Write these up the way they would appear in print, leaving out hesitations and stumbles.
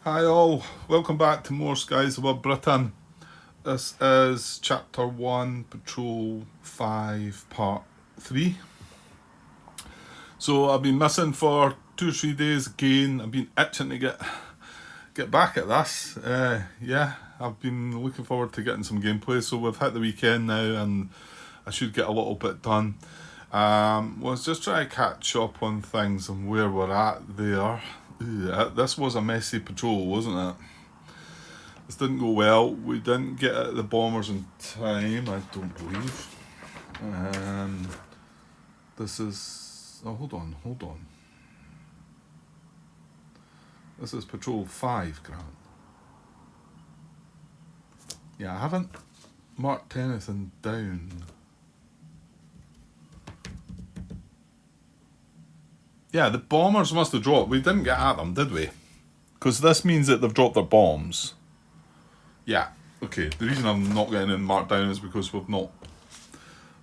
Hi all, welcome back to more Skies Above Britain. This is Chapter 1, Patrol 5, Part 3. So I've been missing for 2 or 3 days again. I've been itching to get back at this. Yeah, I've been looking forward to getting some gameplay. So we've hit the weekend now and I should get a little bit done. Was just trying to catch up on things and where we're at there. This was a messy patrol, wasn't it? This didn't go well. We didn't get at the bombers in time, I don't believe. Um, this is. Oh, hold on. This is Patrol 5, Grant. Yeah, I haven't marked anything down. Yeah, the bombers must have dropped. We didn't get at them, did we? Because this means that they've dropped their bombs. Yeah, okay. The reason I'm not getting them marked down is because we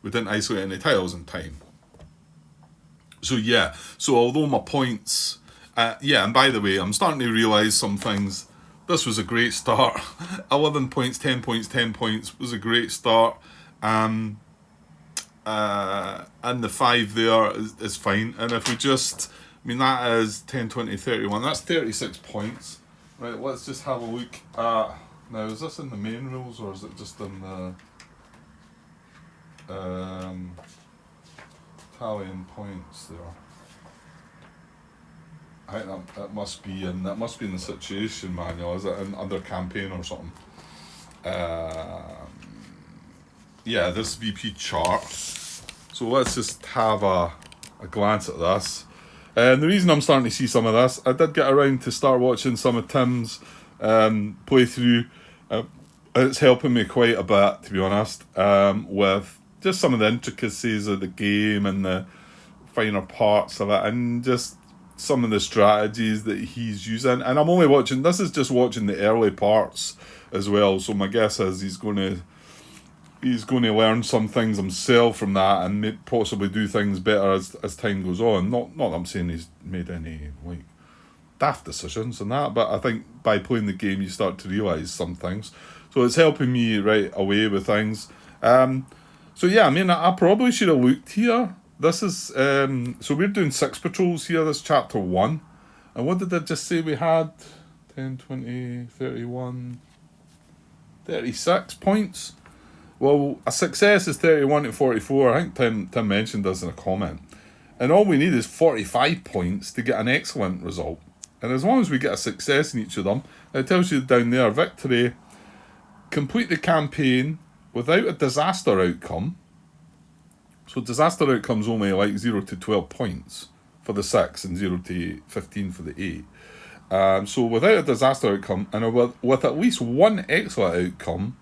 didn't isolate any tiles in time. So yeah, so although my points, yeah, and by the way, I'm starting to realise some things. This was a great start. 11 points, 10 points, 10 points was a great start. And the 5 there is fine. And if we just, I mean, that is 10, 20, 31. That's 36 points. Right, let's just have a look at, now is this in the main rules or is it just in the tallying points there? I think that must be in the situation manual. Is it in under campaign or something? Yeah, this VP chart. So let's just have a glance at this. And the reason I'm starting to see some of this, I did get around to start watching some of Tim's playthrough. It's helping me quite a bit, to be honest, with just some of the intricacies of the game and the finer parts of it, and just some of the strategies that he's using. And I'm only watching, this is just watching the early parts as well, so my guess is he's going to learn some things himself from that and possibly do things better as time goes on. Not that I'm saying he's made any like daft decisions and that, but I think by playing the game you start to realise some things. So it's helping me right away with things. So yeah, I mean, I probably should have looked here. This is, so we're doing 6 patrols here, this chapter 1. And what did I just say we had? 10, 20, 31, 36 points. Well, a success is 31 to 44. I think Tim mentioned this in a comment. And all we need is 45 points to get an excellent result. And as long as we get a success in each of them, it tells you down there, victory, complete the campaign without a disaster outcome. So disaster outcome's only like 0 to 12 points for the 6 and 0 to 15 for the 8. So without a disaster outcome and with at least one excellent outcome,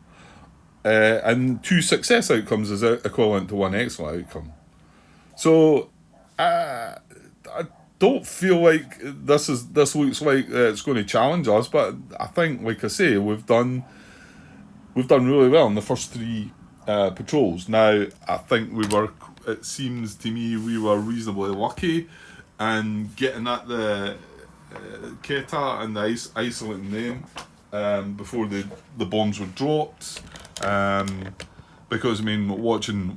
and 2 success outcomes is equivalent to 1 excellent outcome. So I don't feel like this looks like it's going to challenge us, but I think, like I say, we've done really well in the first 3 patrols. Now I think it seems to me we were reasonably lucky and getting at the Keta and the isolating them before the bombs were dropped. Because I mean, watching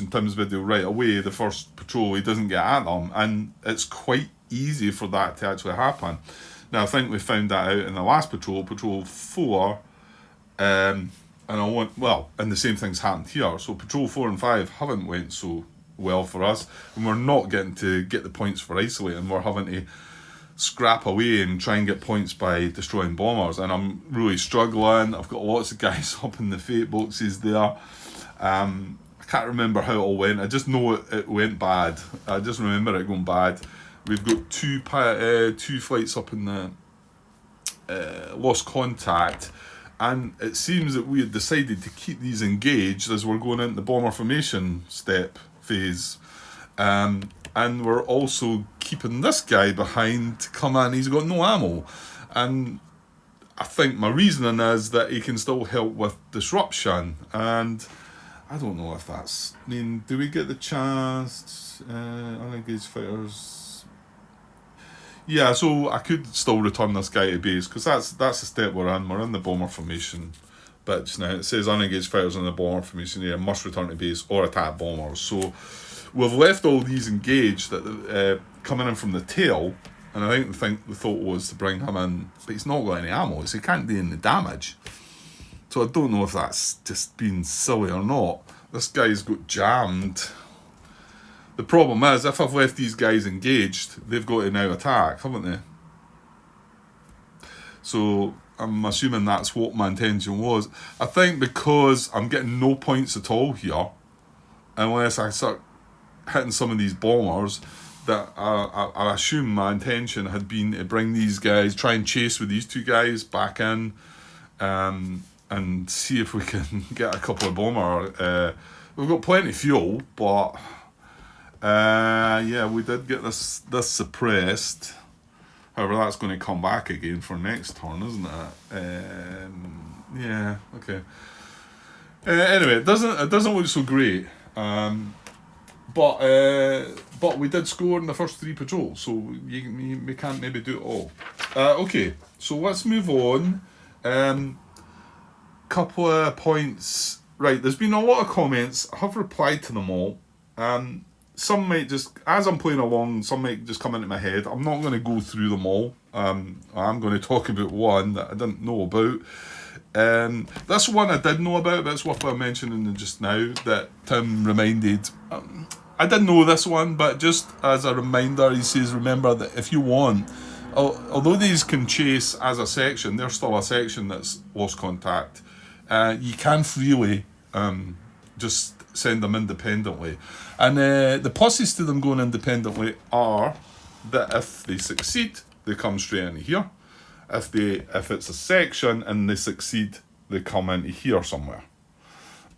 Tim's video right away, the first patrol he doesn't get at them, and it's quite easy for that to actually happen. Now I think we found that out in the last patrol 4, and and the same things happened here. So patrol 4 and 5 haven't went so well for us, and we're not getting to get the points for isolating. We're having to scrap away and try and get points by destroying bombers, and I'm really struggling. I've got lots of guys up in the fate boxes there. I can't remember how it all went. I just know it went bad. I just remember it going bad. We've got 2 flights up in the lost contact, and it seems that we had decided to keep these engaged as we're going into the bomber formation step phase. And we're also keeping this guy behind to come in. He's got no ammo. And I think my reasoning is that he can still help with disruption. And I don't know if that's... I mean, do we get the chance? Unengaged fighters... Yeah, so I could still return this guy to base, because that's the step we're in. We're in the bomber formation bit just now. It says unengaged fighters in the bomber formation area must return to base or attack bombers. So we've left all these engaged that coming in from the tail, and I think the thought was to bring him in, but he's not got any ammo, so he can't do any damage. So I don't know if that's just being silly or not. This guy's got jammed. The problem is, if I've left these guys engaged, they've got to now attack, haven't they? So I'm assuming that's what my intention was. I think because I'm getting no points at all here, unless I start hitting some of these bombers, that I assume my intention had been to bring these guys, try and chase with these two guys back in, and see if we can get a couple of bomber. We've got plenty of fuel, but yeah, we did get this suppressed. However, that's going to come back again for next turn, isn't it? Yeah, okay. Anyway, it doesn't look so great. But we did score in the first 3 patrols, so we can't maybe do it all. Okay, so let's move on. Couple of points. Right, there's been a lot of comments. I have replied to them all. Some might just, as I'm playing along, some might just come into my head. I'm not going to go through them all. I'm going to talk about one that I didn't know about. This one I did know about, but it's worth mentioning just now that Tim reminded. I didn't know this one, but just as a reminder, he says, remember that if you want, although these can chase as a section, they're still a section that's lost contact. You can freely just send them independently. And the pluses to them going independently are that if they succeed, they come straight into here. If it's a section and they succeed, they come into here somewhere.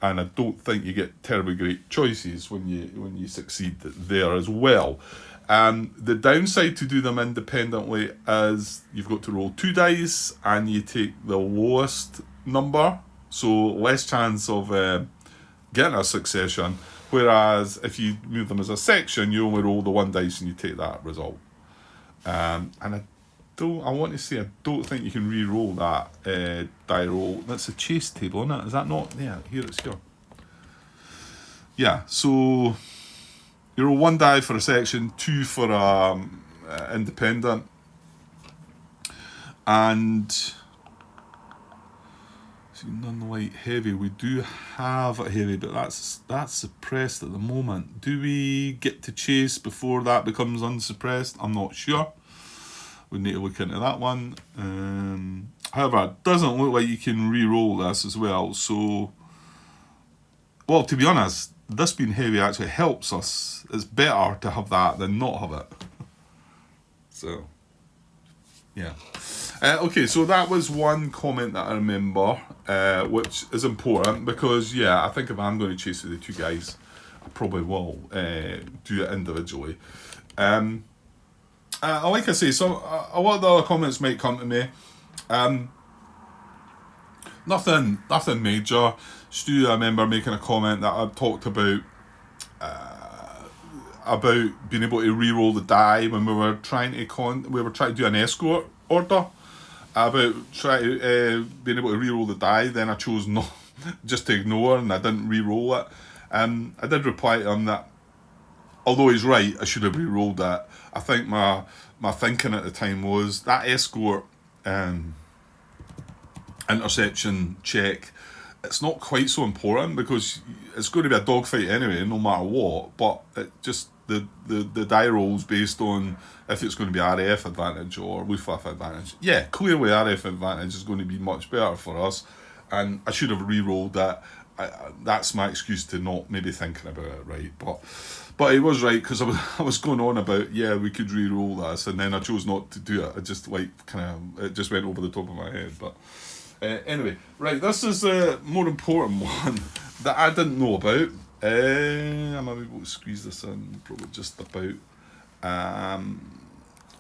And I don't think you get terribly great choices when you succeed there as well. The downside to do them independently is you've got to roll 2 dice and you take the lowest number, so less chance of getting a succession. Whereas if you move them as a section, you only roll the 1 dice and you take that result. And I want to say I don't think you can re-roll that die roll. That's a chase table, isn't it? Is that not? Yeah, here it's here. Yeah, so you roll 1 die for a section, 2 for independent, and none light heavy. We do have a heavy, but that's suppressed at the moment. Do we get to chase before that becomes unsuppressed? I'm not sure. We need to look into that one. However, it doesn't look like you can re-roll this as well. So, well, to be honest, this being heavy actually helps us. It's better to have that than not have it. So, yeah. Okay, so that was one comment that I remember, which is important because, yeah, I think if I'm going to chase the 2 guys, I probably will do it individually. Like I say, a lot of the other comments might come to me. Nothing major. Stu, I remember making a comment that I talked about being able to re-roll the die when we were trying to do an escort order. About being able to re-roll the die, then I chose not just to ignore and I didn't re-roll it. I did reply to him that although he's right, I should have re-rolled that. I think my thinking at the time was that escort interception check, it's not quite so important because it's going to be a dogfight anyway, no matter what, but it just the die rolls based on if it's going to be RAF advantage or Luftwaffe advantage. Yeah, clearly RAF advantage is going to be much better for us, and I should have re-rolled that. That's my excuse to not maybe thinking about it right, but he was right because I was going on about we could re-roll this, and then I chose not to do it. I just it just went over the top of my head. But anyway, right, this is a more important one that I didn't know about. I'm able to squeeze this in probably just about.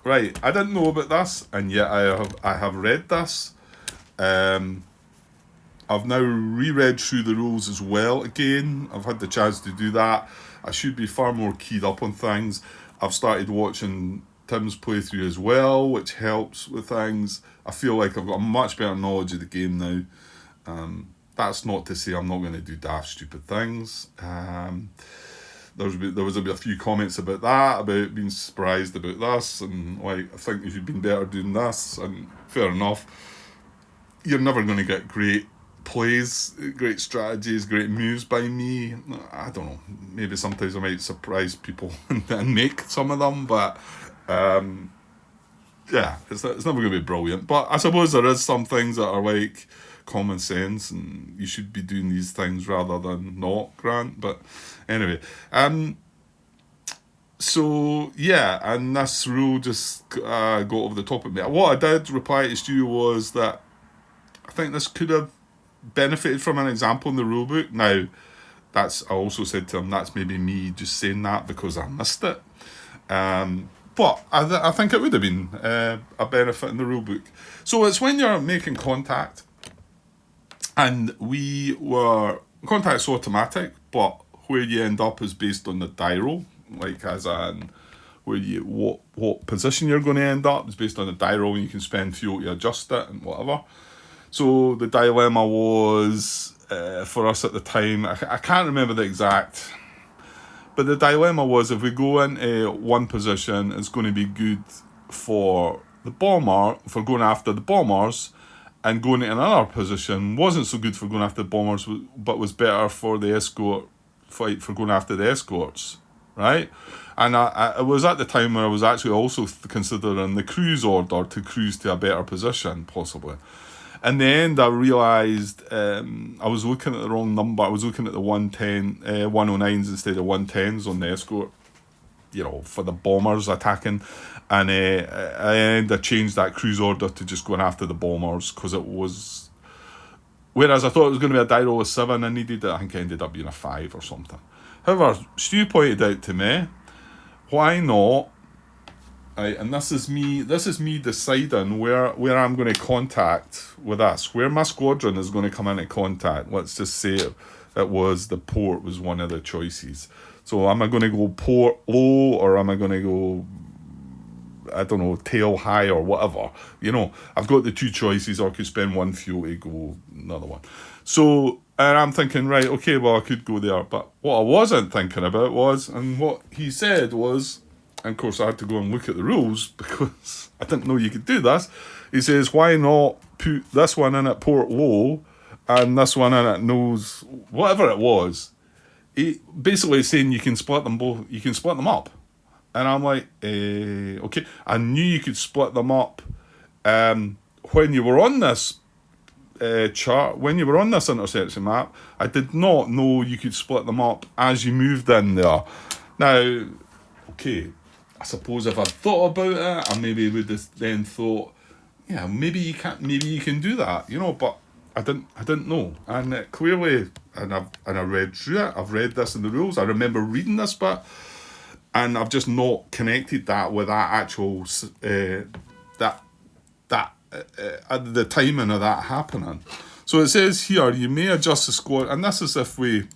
Right, I didn't know about this, and yet I have read this. I've now reread through the rules as well again. I've had the chance to do that. I should be far more keyed up on things. I've started watching Tim's playthrough as well, which helps with things. I feel like I've got a much better knowledge of the game now. That's not to say I'm not going to do daft, stupid things. There was a few comments about that, about being surprised about this, and like, I think if you've been better doing this, and fair enough. You're never going to get great plays, great strategies, great moves by me. I don't know. Maybe sometimes I might surprise people and make some of them, but yeah, it's never going to be brilliant. But I suppose there is some things that are like common sense, and you should be doing these things rather than not, Grant. But anyway, so yeah, and this rule just got over the top of me. What I did reply to Stu was that I think this could have benefited from an example in the rulebook. Now, I also said to him, that's maybe me just saying that because I missed it. But I think it would have been a benefit in the rulebook. So it's when you're making contact, and contact's automatic, but where you end up is based on the die roll, like as in what position you're going to end up is based on the die roll, and you can spend fuel to adjust it and whatever. So the dilemma was, for us at the time, I can't remember the exact, but the dilemma was if we go into one position, it's going to be good for going after the bombers, and going into another position wasn't so good for going after the bombers, but was better for the escort fight for going after the escorts, right? And it was at the time where I was actually also considering the cruise order to cruise to a better position, possibly. In the end, I realised I was looking at the wrong number. I was looking at the 109s instead of 110s on the escort, for the bombers attacking. And I changed that cruise order to just going after the bombers, because it was... Whereas I thought it was going to be a die roll of 7, I think it ended up being a 5 or something. However, Stu pointed out to me, why not... Right, and this is me deciding where I'm going to contact with this, where my squadron is going to come into contact. Let's just say it was the port was one of the choices. So am I going to go port low, or am I going to go, I don't know, tail high or whatever? I've got the two choices, or I could spend one fuel to go another one. So, and I'm thinking, right, okay, well, I could go there. But what I wasn't thinking about was, and what he said was, and of course I had to go and look at the rules because I didn't know you could do this. He says, why not put this one in at port low and this one in at nose, whatever it was. He basically saying you can split them both, you can split them up. And I'm like, okay. I knew you could split them up when you were on this chart, when you were on this intersection map. I did not know you could split them up as you moved in there. Now, okay, I suppose if I'd thought about it, I maybe would have then thought, yeah, maybe you can do that, but I didn't know. And clearly, and I read through it, I've read this in the rules, I remember reading this bit, and I've just not connected that with that actual, the timing of that happening. So it says here, you may adjust the squad, and this is if we,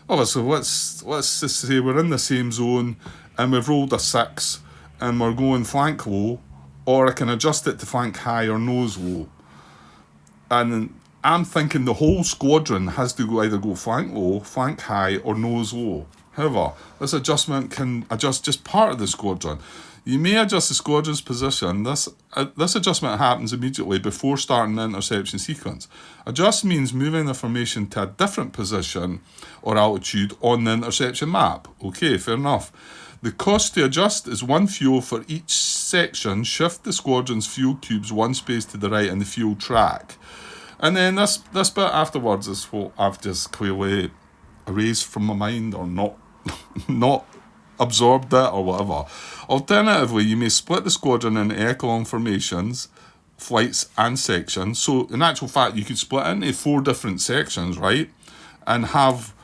obviously, let's just say we're in the same zone, and we've rolled a 6, and we're going flank low, or I can adjust it to flank high or nose low. And I'm thinking the whole squadron has to either go flank low, flank high, or nose low. However, this adjustment can adjust just part of the squadron. You may adjust the squadron's position. This adjustment happens immediately before starting the interception sequence. Adjust means moving the formation to a different position or altitude on the interception map. Okay, fair enough. The cost to adjust is 1 fuel for each section. Shift the squadron's fuel cubes 1 space to the right in the fuel track. And then this bit afterwards is what I've just clearly erased from my mind, or not absorbed it or whatever. Alternatively, you may split the squadron into echelon formations, flights and sections. So in actual fact, you could split into 4 different sections, right? And have,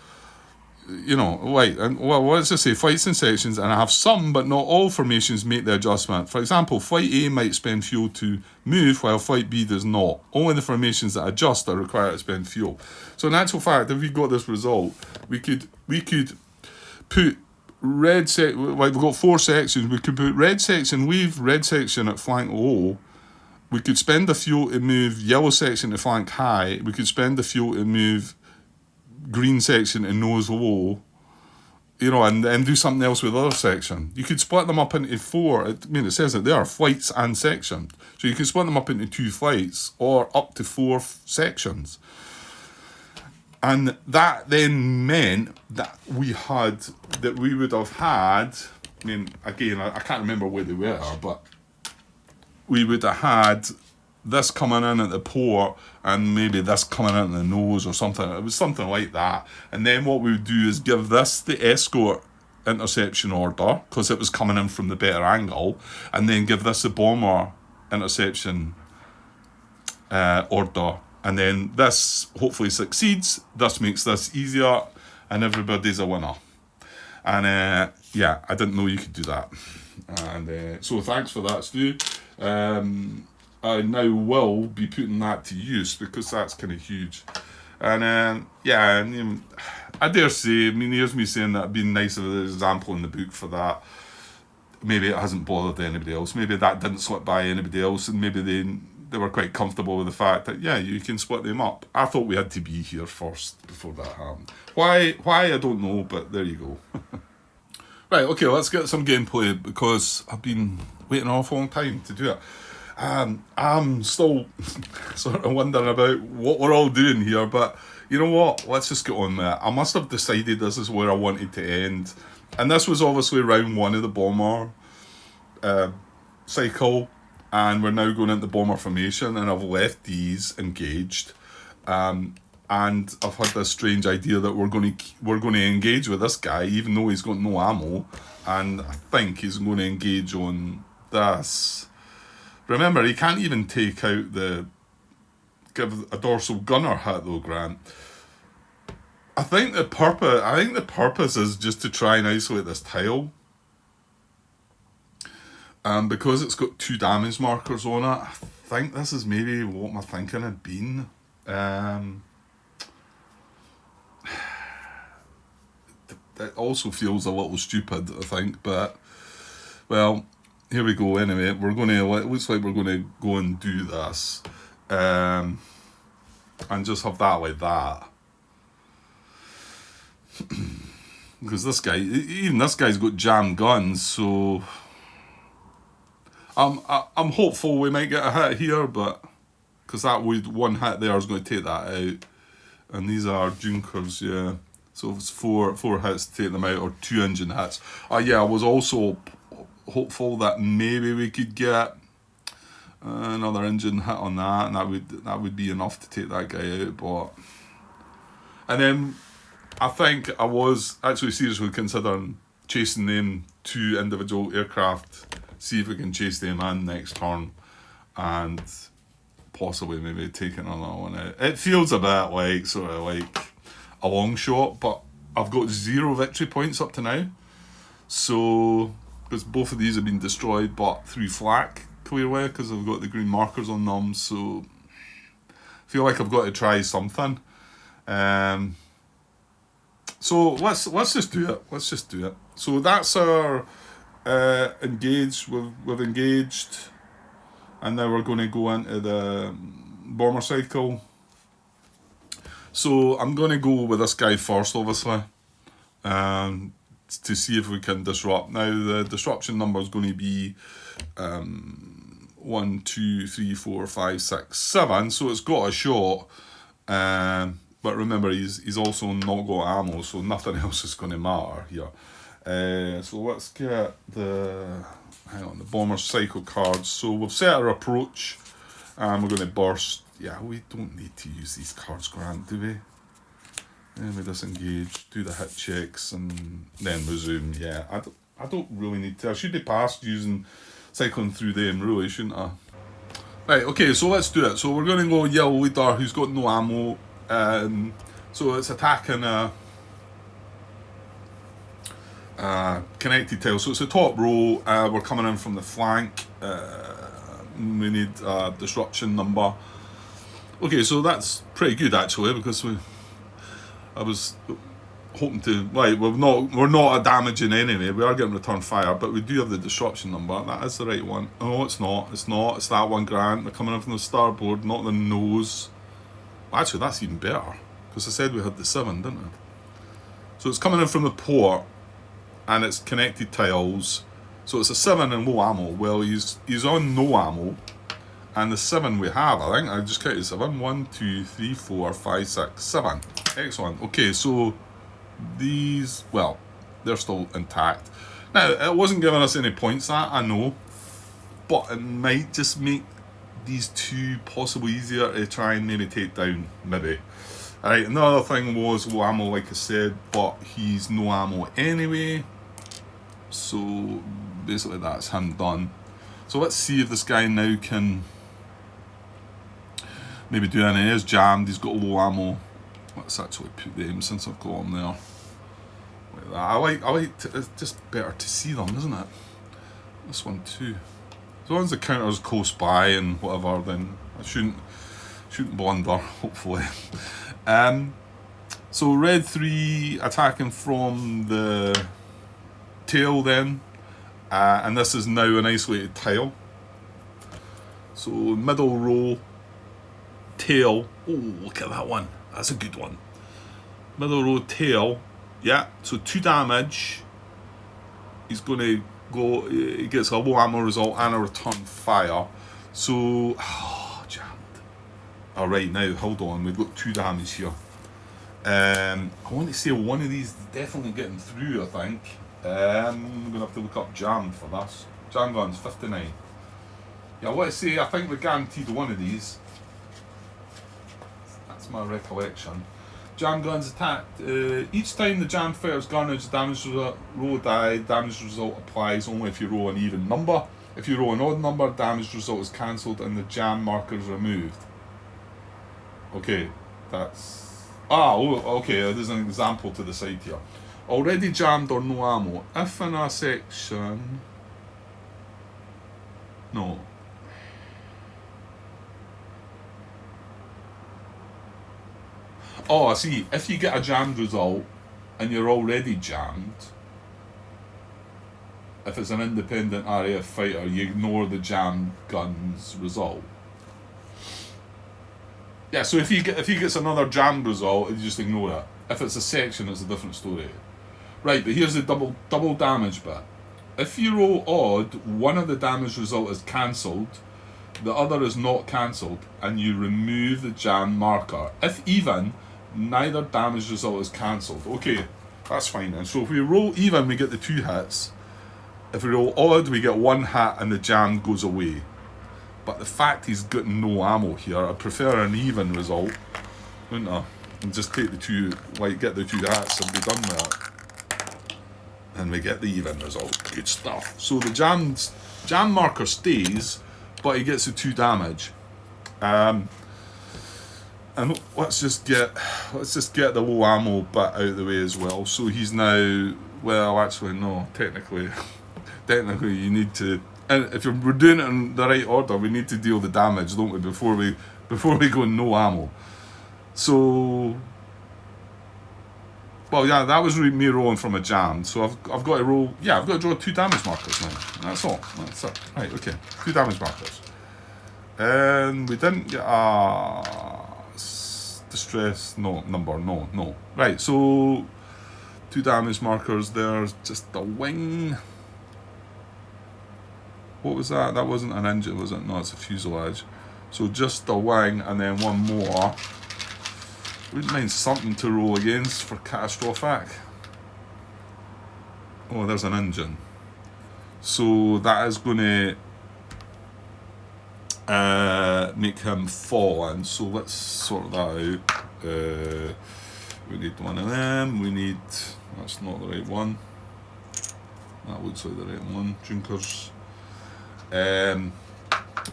let's just say flights and sections, and have some but not all formations make the adjustment. For example, flight A might spend fuel to move while flight B does not. Only the formations that adjust are required to spend fuel. So in actual fact, if we got this result, we could put we've got 4 sections. We could put red section, leave red section at flank low. We could spend a fuel to move yellow section to flank high. We could spend a fuel to move green section to nose low. You know, and do something else with the other section. You could split them up into 4. It says that they are flights and sections. So you can split them up into 2 flights or up to 4 sections. And that then meant that we would have had, I mean, again, I can't remember where they were, but we would have had this coming in at the port and maybe this coming in at the nose or something. It was something like that. And then what we would do is give this the escort interception order because it was coming in from the better angle, and then give this the bomber interception order. And then this hopefully succeeds. This makes this easier and everybody's a winner. And yeah, I didn't know you could do that. And so thanks for that, Stu. I now will be putting that to use because that's kind of huge. And yeah, and, I dare say, I mean, here's me saying that it'd be nice of an example in the book for that. Maybe it hasn't bothered anybody else. Maybe that didn't slip by anybody else, and maybe they were quite comfortable with the fact that, yeah, you can split them up. I thought we had to be here first before that happened. Why I don't know, but there you go. Right, okay, let's get some gameplay because I've been waiting an awful long time to do it. I'm still sort of wondering about what we're all doing here, but you know what? Let's just get on with it. I must have decided this is where I wanted to end. And this was obviously round 1 of the bomber cycle, and we're now going into bomber formation, and I've left these engaged. And I've had this strange idea that we're going to engage with this guy, even though he's got no ammo, and I think he's going to engage on this. Remember, he can't even take out give a dorsal gunner hit though, Grant. I think the purpose is just to try and isolate this tile. Because it's got 2 damage markers on it, I think this is maybe what my thinking had been. It also feels a little stupid, I think, but well, here we go. Anyway, it looks like we're gonna go and do this, and just have that like that. Because even this guy's got jammed guns, so I'm hopeful we might get a hit here, but because one hit there is going to take that out, and these are Junkers, yeah. So it's four hits to take them out, or 2 engine hits. Yeah, I was also hopeful that maybe we could get another engine hit on that, and that would be enough to take that guy out. And then I think I was actually seriously considering chasing them 2 individual aircraft, see if we can chase them in next turn, and possibly maybe take another one out. It feels a bit like sort of like a long shot, but I've got 0 victory points up to now. So, because both of these have been destroyed, but through flak, clearly, because I've got the green markers on them. So, I feel like I've got to try something. So let's just do it. Let's just do it. So that's our engage. We've engaged, and now we're going to go into the bomber cycle. So I'm going to go with this guy first, obviously, to see if we can disrupt. Now the disruption number is going to be 1, 2, 3, 4, 5, 6, 7. So it's got a shot. But remember, he's also not got ammo, so nothing else is going to matter here. So let's get the bomber cycle cards. So we've set our approach, and we're going to burst. Yeah, we don't need to use these cards, Grant, do we? And we disengage, do the hit checks, and then resume. Yeah, I don't really need to. I should be past using cycling through them, really, shouldn't I? Right, okay, so let's do it. So we're going to go yellow leader, who's got no ammo. So it's attacking a connected tile. So it's the top row. We're coming in from the flank. We need a disruption number. Okay, so that's pretty good actually, because I was hoping to, right, we're not a damaging anyway, we are getting return fire, but we do have the disruption number. That is the right one. Oh, it's not, it's that one, Grant. They're coming in from the starboard, not the nose. Actually, that's even better, because I said we had the 7, didn't I? So it's coming in from the port, and it's connected tiles. So it's a 7 and low ammo. Well, he's on no ammo, and the 7 we have, I think I just counted 7. 1, 2, 3, 4, 5, 6, 7. Excellent. Okay, so these, well, they're still intact. Now, it wasn't giving us any points, that I know, but it might just make these 2 possibly easier to try and maybe take down, maybe. Alright, another thing was low ammo, like I said, but he's no ammo anyway. So basically that's him done. So let's see if this guy now can maybe do anything. He's jammed, he's got low ammo. Let's actually put them since I've got him there. Like that. I like to, it's just better to see them, isn't it? This one too. As long as the counter's close by and whatever, then I shouldn't blunder, hopefully. So red 3 attacking from the tail then, and this is now an isolated tile. So middle row, tail. Oh, look at that one. That's a good one. Middle row, tail. Yeah, so 2 damage. He's going to go, he gets a low ammo result and a return fire. So, jammed. Alright, now, hold on, we've got 2 damage here. I want to say one of these is definitely getting through, I think. I'm going to have to look up jammed for this. Jam gun's 59. Yeah, I want to say, I think we're guaranteed one of these. That's my recollection. Jam guns attacked. Each time the jam fires garnish, damage roll die, damage result applies only if you roll an even number. If you roll an odd number, damage result is cancelled and the jam marker is removed. Okay, that's... okay, there's an example to the side here. Already jammed or no ammo. If in a section... No. Oh, I see. If you get a jammed result and you're already jammed, if it's an independent RAF fighter, you ignore the jammed gun's result. Yeah, so if he gets another jammed result, you just ignore it. If it's a section, it's a different story. Right, but here's the double damage bit. If you roll odd, one of the damage result is cancelled, the other is not cancelled, and you remove the jam marker. If even, neither damage result is cancelled. Okay, that's fine. And so if we roll even, we get the 2 hits. If we roll odd, we get 1 hit and the jam goes away. But the fact he's got no ammo here, I prefer an even result, wouldn't I? And just take the 2, like get the 2 hits and be done with it. And we get the even result. Good stuff. So the jam marker stays, but he gets the 2 damage. And let's just get the low ammo bit out of the way as well. So he's now, well, actually no, technically you need to, and if we're doing it in the right order, we need to deal the damage, don't we, before we go no ammo. So, well, yeah, that was me rolling from a jam. So I've got to roll. Yeah, I've got to draw 2 damage markers now. That's all. That's it. Right. Okay. 2 damage markers. And we didn't get distress. No number. No. Right. So 2 damage markers. There's just the wing. What was that? That wasn't an engine, was it? No, it's a fuselage. So just the wing, and then one more. Wouldn't mind something to roll against for catastrophic. Oh, there's an engine. So that is going to make him fall in. So let's sort that out. We need one of them. We need... That's not the right one. That looks like the right one. Junkers.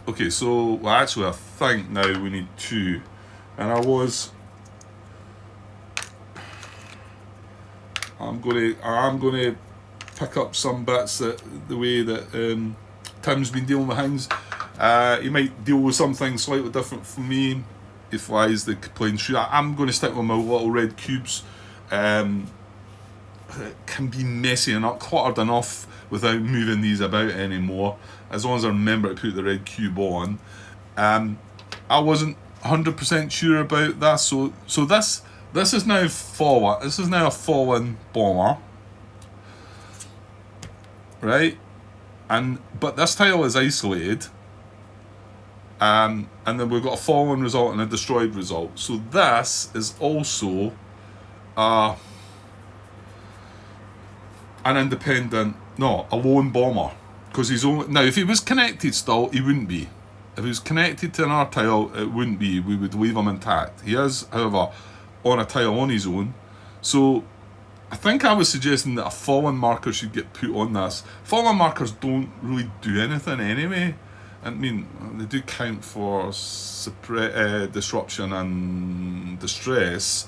Okay, so well, actually I think now we need 2. And I'm gonna pick up some bits that the way that Tim's been dealing with things. He might deal with something slightly different from me. He flies the plane through. I'm going to stick with my little red cubes. can be messy and not cluttered enough without moving these about anymore, as long as I remember to put the red cube on. I wasn't 100% sure about that, so this is now forward. This is now a fallen bomber, right? But this tile is isolated, and then we've got a fallen result and a destroyed result. So this is also an independent, no, a lone bomber, because he's only now. If he was connected still, he wouldn't be. If he was connected to another tile, it wouldn't be. We would leave him intact. He is, however, on a tile on his own. So I think I was suggesting that a fallen marker should get put on this. Fallen markers don't really do anything anyway. I mean, they do count for disruption and distress,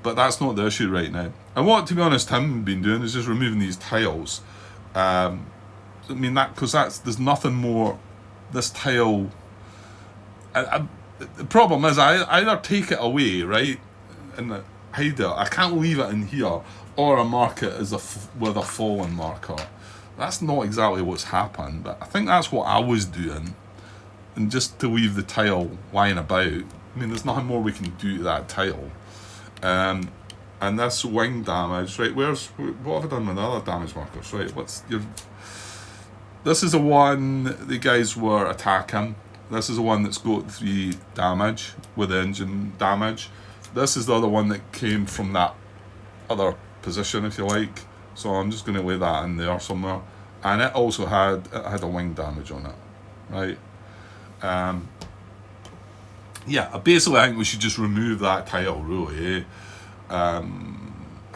but that's not the issue right now. And what, to be honest, Tim been doing is just removing these tiles. I mean, because there's nothing more. This tile, the problem is I either take it away, right, and hide it. I can't leave it in here, or I mark it as with a fallen marker. That's not exactly what's happened, but I think that's what I was doing, and just to leave the tile lying about. I mean, there's nothing more we can do to that tile. And this wing damage, right? What have I done with the other damage markers? Right, this is the one the guys were attacking. This is the one that's got 3 damage with the engine damage. This is the other one that came from that other position, if you like. So I'm just going to lay that in there somewhere. And it also had a wing damage on it, right? Yeah, basically I think we should just remove that tile, really. I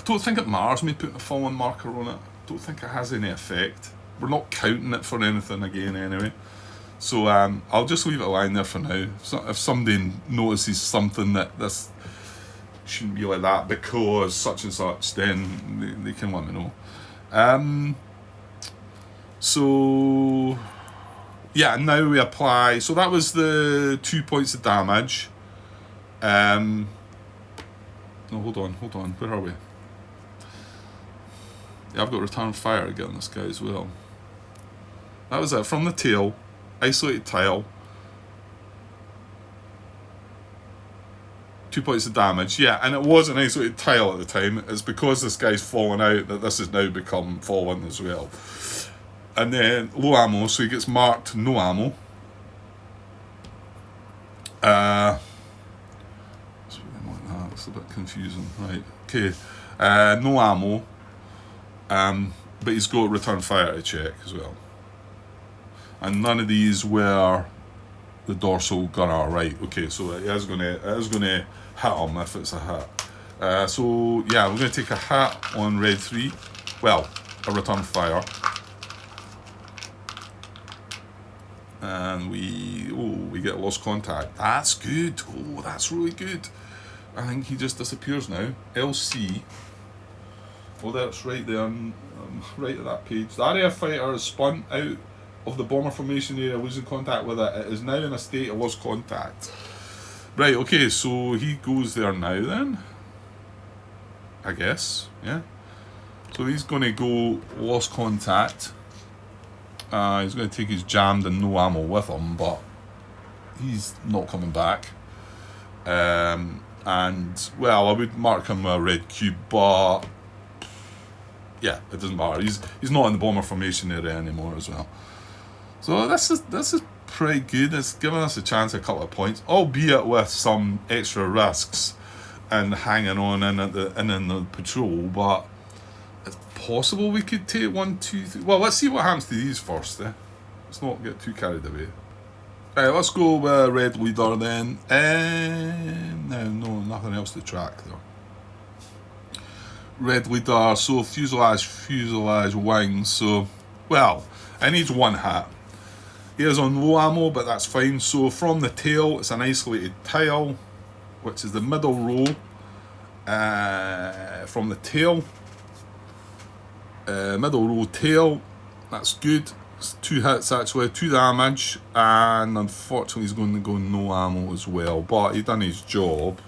don't think it matters me putting a fallen marker on it. I don't think it has any effect. We're not counting it for anything again anyway. So I'll just leave it lying there for now. So if somebody notices something that this shouldn't be like that because such and such, then they can let me know. So yeah, now we apply. So that was the 2 points of damage. No, hold on. Where are we? Yeah, I've got return fire to get on this guy as well. That was it. From the tail, isolated tile. 2 points of damage. Yeah, and it was an isolated tile at the time. It's because this guy's fallen out that this has now become fallen as well. And then low ammo, so he gets marked no ammo. It's a bit confusing, right? Okay, no ammo. But he's got return fire to check as well. And none of these were the dorsal gunner, right? Okay, so it is gonna hit him if it's a hit. So yeah, we're gonna take a hit on red 3. Well, a return fire. And we get lost contact. That's good. Oh, that's really good. I think he just disappears now. LC. Oh, that's right there, right at that page. The area fighter is spun out of the bomber formation area, losing contact with it. It is now in a state of lost contact. Right, okay, so he goes there now then. I guess, yeah. So he's going to go lost contact. He's going to take his jammed and no ammo with him, but he's not coming back. And, well, I would mark him a red cube, but yeah, it doesn't matter. He's not in the bomber formation area anymore as well. So this is pretty good. It's given us a chance at a couple of points, albeit with some extra risks and hanging on in the patrol, but it's possible we could take 1, 2, 3. Well, let's see what happens to these first. Let's not get too carried away. Right, let's go with red leader then. No, nothing else to track there. Red leader, so fuselage, wings. So, well, it needs 1 hit. He is on low ammo, but that's fine. So from the tail, it's an isolated tile, which is the middle row. From the tail, middle row tail, that's good. It's 2 hits actually, 2 damage, and unfortunately he's going to go no ammo as well, but he done his job.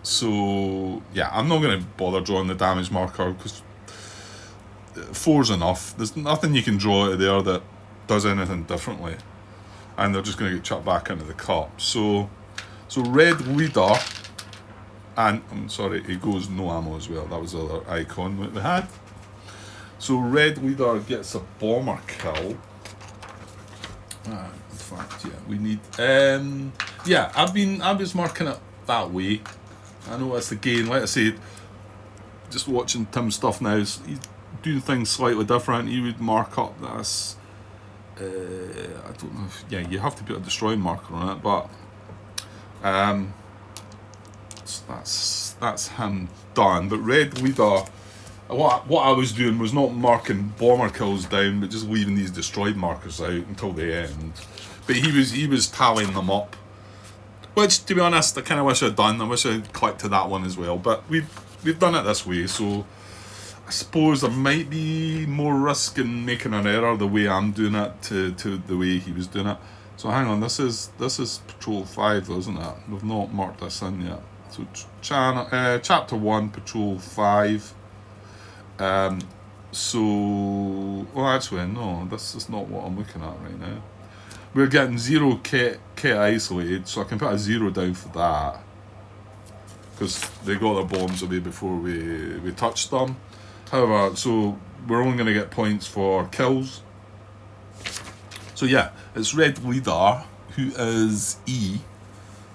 So yeah, I'm not going to bother drawing the damage marker because 4's enough. There's nothing you can draw out of there that does anything differently, and they're just going to get chucked back into the cup. So red leader, and I'm sorry, it goes no ammo as well. That was the other icon that we had. So red leader gets a bomber kill. In fact, yeah, we need. Yeah, I was marking it that way. I know that's again, like I said, just watching Tim's stuff now, he's doing things slightly different. He would mark up this. I don't know if, yeah, you have to put a destroy marker on it, but that's him done. But red leader, what I was doing was not marking bomber kills down, but just leaving these destroyed markers out until the end. But he was tallying them up, which, to be honest, I kind of wish I'd done. I wish I'd clicked to that one as well. But we've done it this way, so I suppose there might be more risk in making an error the way I'm doing it to the way he was doing it. So hang on, this is Patrol 5 though, isn't it? We've not marked this in yet. So Chapter 1, Patrol 5. So, well, actually, no, this is not what I'm looking at right now. We're getting 0 K isolated, so I can put a 0 down for that. Because they got their bombs away before we touched them. However, so we're only going to get points for kills. So yeah, it's red leader, who is E.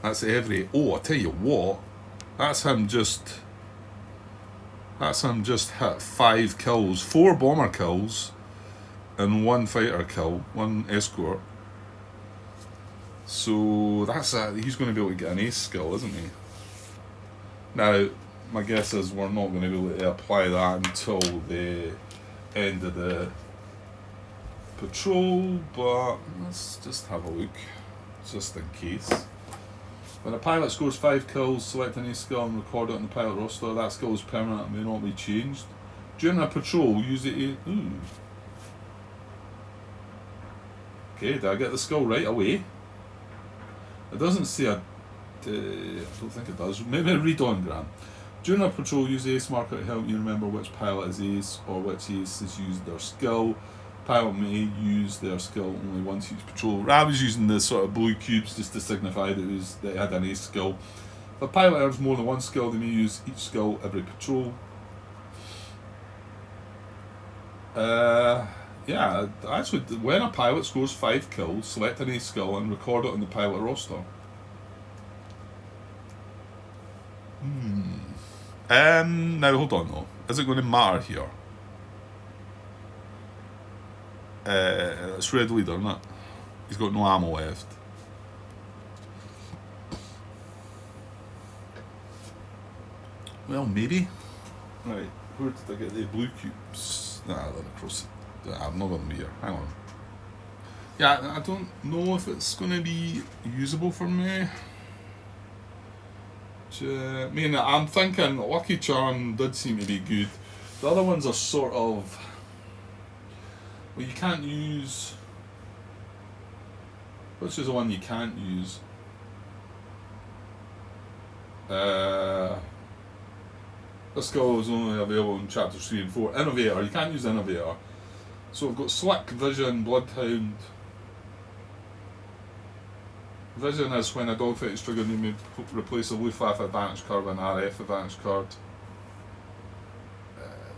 That's every. Oh, I tell you what, that's him just hit 5 kills, 4 bomber kills, and 1 fighter kill, 1 escort. So that's he's going to be able to get an ace skill, isn't he? Now, my guess is we're not going to be able to apply that until the end of the patrol, but let's just have a look, just in case. When a pilot scores 5 kills, select an ace skill and record it on the pilot roster. That skill is permanent and may not be changed. During a patrol, use the Okay, did I get the skill right away? It doesn't say I don't think it does. Maybe read on, Grant. During a patrol, use the ace marker to help you remember which pilot is ace or which ace has used their skill. Pilot may use their skill only once each patrol. I was using the sort of blue cubes just to signify that it had an ace skill. If a pilot earns more than 1 skill, they may use each skill every patrol. Yeah, actually, when a pilot scores 5 kills, select an ace skill and record it on the pilot roster. Now hold on though. Is it going to matter here? It's red leader, isn't it? He's got no ammo left. Well, maybe. Right, where did I get the blue cubes? Nah, they're across. I'm not going to be here. Hang on. Yeah, I don't know if it's going to be usable for me. I mean, I'm thinking Lucky Charm did seem to be good. The other ones are sort of. Well, you can't use. Which is the one you can't use? This skill is only available in chapters 3 and 4. Innovator, you can't use Innovator. So we've got Slick, Vision, Bloodhound. Vision is when a dogfight is triggered, you may replace a Luftwaffe advantage card with an RF advantage card.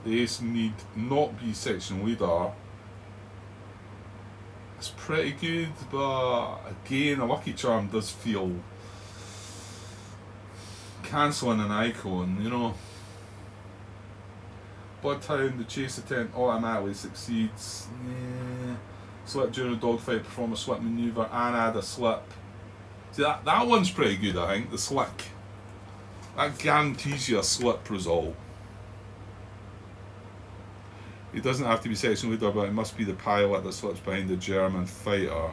The ace need not be section leader. It's pretty good, but again, a Lucky Charm does feel cancelling an icon, you know. Bloodhound, the chase attempt automatically succeeds. Slip during a dogfight, perform a slip maneuver and add a slip. See, that one's pretty good, I think, the slick. That guarantees you a slip result. It doesn't have to be section leader, but it must be the pilot that slips behind the German fighter.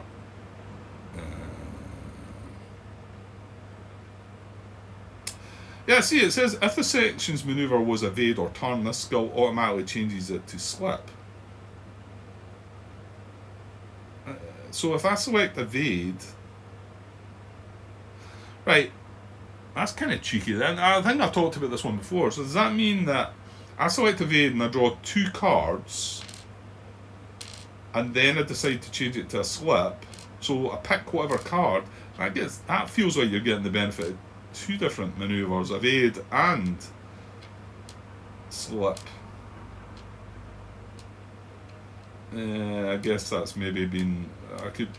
Yeah, see, it says if the section's maneuver was evade or turn, this skill automatically changes it to slip. So if I select evade, right, That's kind of cheeky. Then I think I've talked about this one before. So does that mean that I select evade and I draw 2 cards, and then I decide to change it to a slip? So I pick whatever card. That feels like you're getting the benefit of 2 different maneuvers: evade and slip. I guess that's maybe been. I could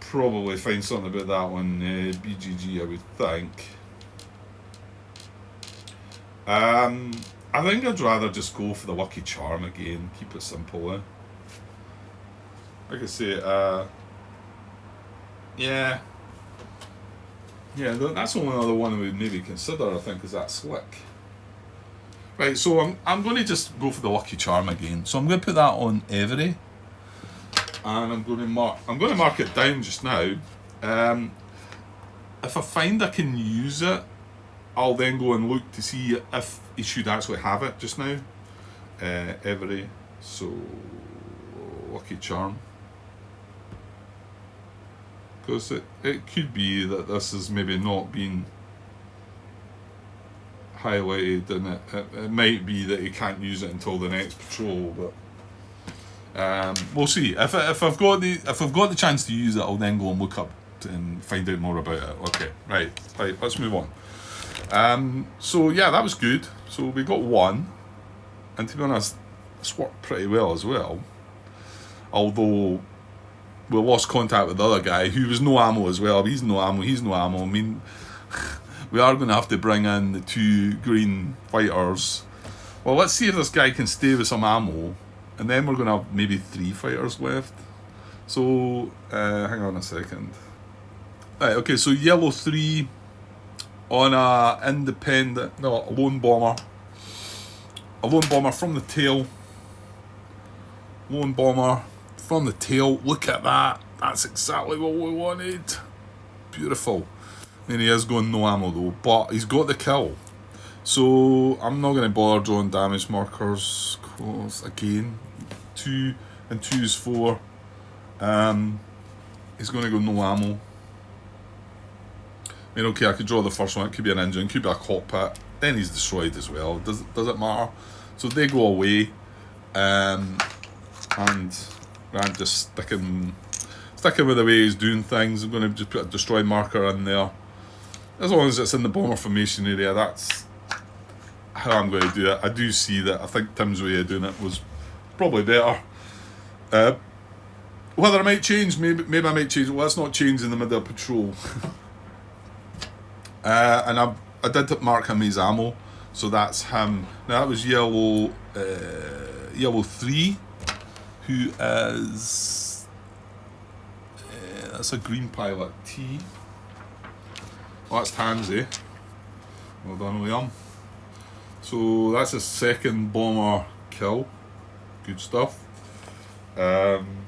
probably find something about that one. BGG, I would think. I think I'd rather just go for the Lucky Charm again. Keep it simple. Like I say, yeah, that's the only other one I would maybe consider. I think is that Slick. Right, so I'm going to just go for the Lucky Charm again. So I'm going to put that on Every, and I'm going to mark it down just now. If I find I can use it, I'll then go and look to see if he should actually have it just now. Every, so Lucky Charm. Because it could be that this has maybe not been highlighted, and it might be that he can't use it until the next patrol, but we'll see. If I've got the chance to use it, I'll then go and look up and find out more about it. Okay, right, let's move on. So yeah, that was good. So we got 1, and to be honest, it's worked pretty well as well. Although we lost contact with the other guy who was no ammo as well. He's no ammo. I mean, we are going to have to bring in the 2 green fighters. Well, let's see if this guy can stay with some ammo, and then we're going to have maybe 3 fighters left. So hang on a second. Right, okay, so yellow 3 on a lone bomber. A lone bomber from the tail. Lone bomber from the tail. Look at that. That's exactly what we wanted. Beautiful. And he is going no ammo though, but he's got the kill. So I'm not going to bother drawing damage markers. Cause again, 2 and 2 is 4. He's going to go no ammo. I mean, okay, I could draw the first one. It could be an engine, could be a cockpit. Then he's destroyed as well. Does it matter? So they go away, and Rand just sticking with the way he's doing things. I'm going to just put a destroy marker in there. As long as it's in the bomber formation area, that's how I'm going to do it. I do see that. I think Tim's way of doing it was probably better. Whether I might change, maybe I might change. Well, let's not change in the middle of patrol. And I did mark him his ammo, so that's him. Now that was yellow 3, who is that's a green pilot T. Well, that's Tansy. Well done, Liam. So that's his 2nd bomber kill. Good stuff. And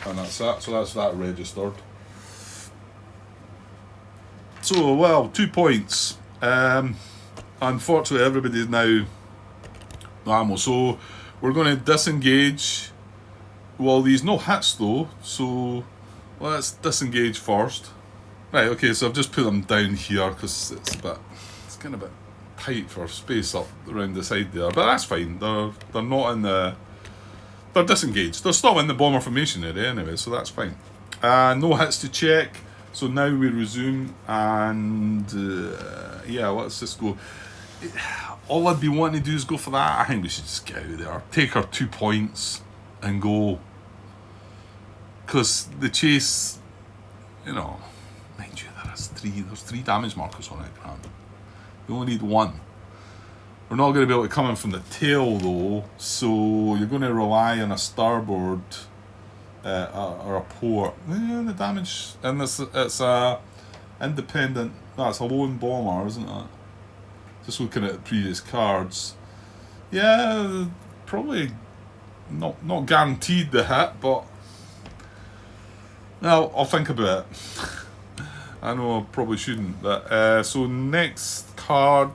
that's that. So that's that registered. So, well, 2 points. Unfortunately, everybody's now no ammo. So, we're going to disengage. Well, these no hits though. So, let's disengage first. Right, okay, so I've just put them down here because it's kind of a bit tight for space up around the side there. But that's fine. They're not in the. They're disengaged. They're still in the bomber formation area anyway, so that's fine. No hits to check. So now we resume, and yeah, let's just go. All I'd be wanting to do is go for that. I think we should just get out there, take our 2 points, and go. Because the chase, mind you, there's 3 damage markers on it, Grant. You only need 1. We're not going to be able to come in from the tail though, so you're going to rely on a starboard. Or a port. Yeah, the damage, and it's a independent. That's a lone bomber, isn't it? Just looking at the previous cards. Yeah, probably not guaranteed the hit, but I'll think about it. I know I probably shouldn't, but so next card.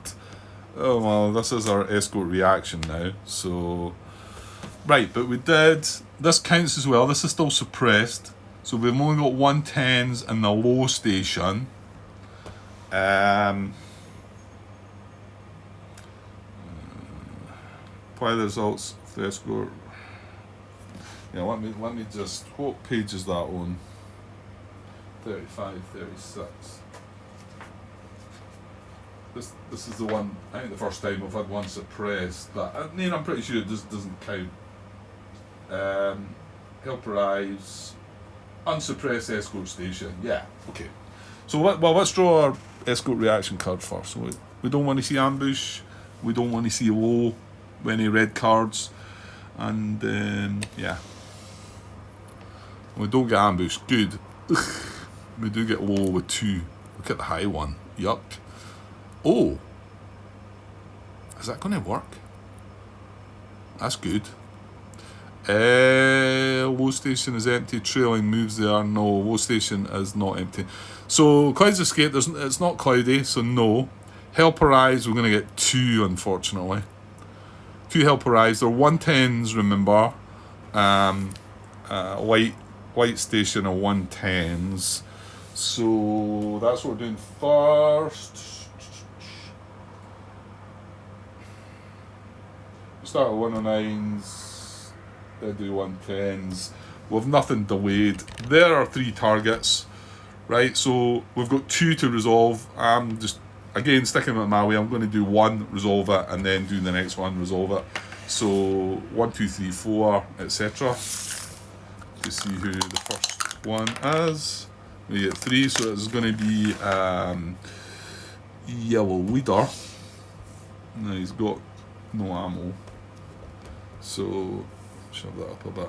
Oh well, this is our escort reaction now. So. Right, but we did. This counts as well. This is still suppressed. So we've only got 110s in the low station. Um, apply the results of the escort. Yeah, let me just, what page is that on? 35, 36. This is the one, I think the first time I've had one suppressed. That, I mean, I'm pretty sure it just doesn't count. Help arrives, unsuppressed escort station. Yeah, okay. So let's draw our escort reaction card first. So we don't want to see ambush. We don't want to see low, any red cards, and yeah, we don't get ambush. Good. We do get low with 2. Look at the high one. Yuck. Oh, is that going to work? That's good. Low station is empty. Trailing moves there. No, low station is not empty. So clouds escape. It's not cloudy, so no. Help arrives. We're going to get 2, unfortunately. 2 help arrives. They're 110s. Remember, white station are 110s. So that's what we're doing first. We start at 109s, then do 110s. We've nothing delayed. There are 3 targets, right? So we've got 2 to resolve. I'm just, again, sticking with my way. I'm going to do 1, resolve it, and then do the next one, resolve it. So 1, 2, 3, 4, etc. To see who the first one is. We get 3, so it's going to be Yellow Leader. Now he's got no ammo, so shove that up a bit.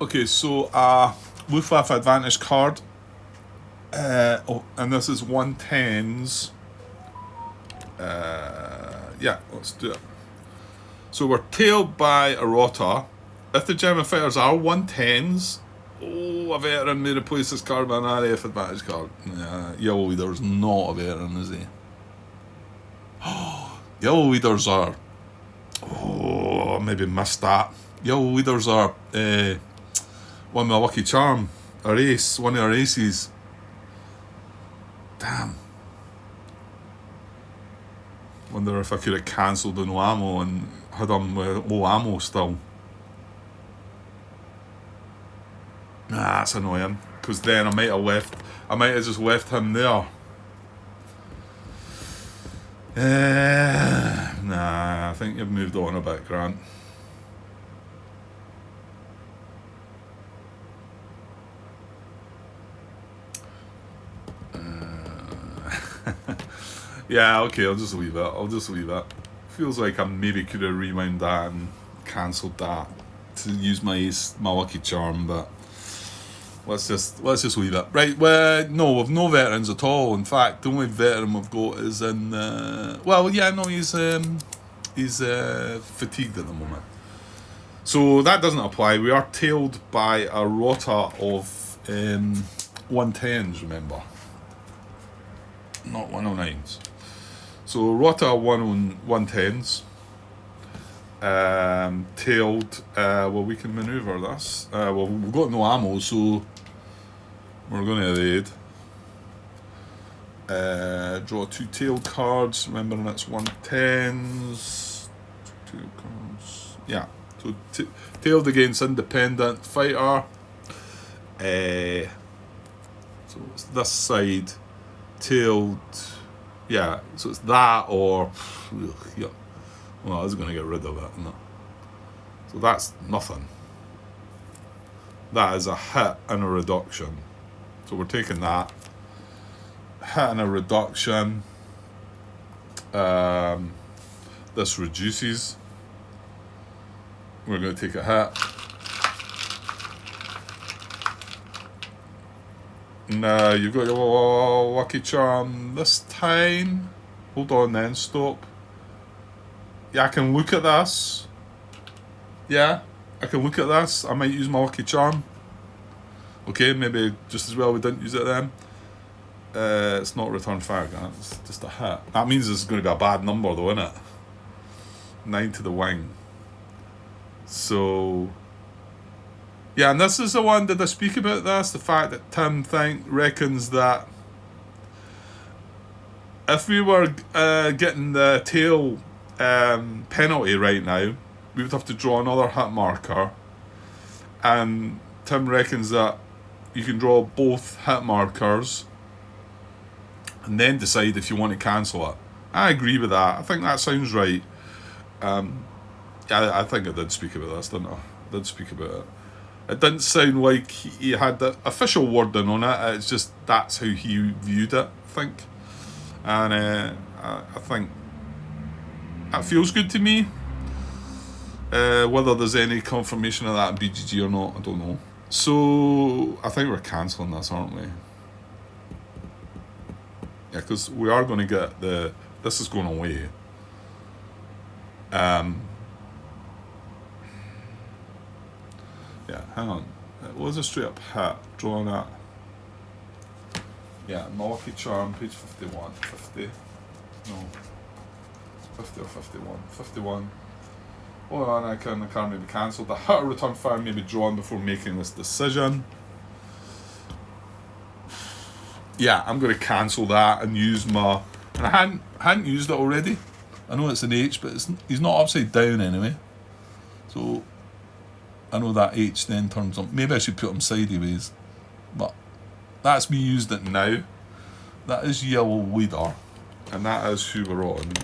Okay, so Luftwaffe advantage card. And this is 110s. Yeah, let's do it. So we're tailed by a Rota. If the German fighters are 110s, a veteran may replace this card by an RAF advantage card. Yellow Leader's not a veteran, is he? Yellow Leaders are... Oh, maybe missed that. Yellow Leaders are one with a lucky charm. A race, one of our races. Damn. Wonder if I could have cancelled the no ammo and had him with low ammo still. Nah, that's annoying. Because then I might have just left him there. Nah, I think you've moved on a bit, Grant. Yeah, okay, I'll just leave it. Feels like I maybe could have rewound that and cancelled that to use my lucky charm, but let's just leave it. Right, no, we've no veterans at all. In fact, the only veteran we've got is in he's fatigued at the moment. So that doesn't apply. We are tailed by a Rota of 110s, remember. Not 109s. So Rota 110s. Tailed. Well, we can manoeuvre this. Well, we've got no ammo, so we're going to evade. Draw 2 tailed cards. Remember, that's 110s. 2 cards. Yeah. So tailed against independent fighter. So it's this side. Tailed. Yeah. So it's that or. Yeah. Well, I was going to get rid of it. No. So that's nothing. That is a hit and a reduction. So we're taking that. Hit and a reduction. This reduces. We're going to take a hit. Now you've got your lucky charm this time. Hold on then, stop. Yeah, I can look at this. Yeah, I can look at this. I might use my lucky charm. Okay, maybe just as well we didn't use it then. It's not return fire, it's just a hit. That means it's going to be a bad number though, isn't it? 9 to the wing. So... yeah, and this is the one, did I speak about this? The fact that Tim reckons that if we were getting the tail penalty right now, we would have to draw another hit marker. And Tim reckons that you can draw both hit markers and then decide if you want to cancel it. I agree with that. I think that sounds right. I think I did speak about this, didn't I? I did speak about it. It didn't sound like he had the official wording on it. It's just that's how he viewed it, I think. And I think that feels good to me. Whether there's any confirmation of that in BGG or not, I don't know. So I think we're cancelling this, aren't we? Yeah, because we are going to get the... This is going away. Yeah, hang on. It was a straight up hit. Drawing that. Yeah, Lucky Charm, page 51. 50. No. 50 or 51. 51. Hold on, the card may be cancelled. The hit or return fire may be drawn before making this decision. Yeah, I'm going to cancel that and use my... And I hadn't used it already. I know it's an H, but he's not upside down anyway. So, I know that H then turns on. Maybe I should put him sideways. But that's me used it now. That is Yellow Leader. And that is who we're on.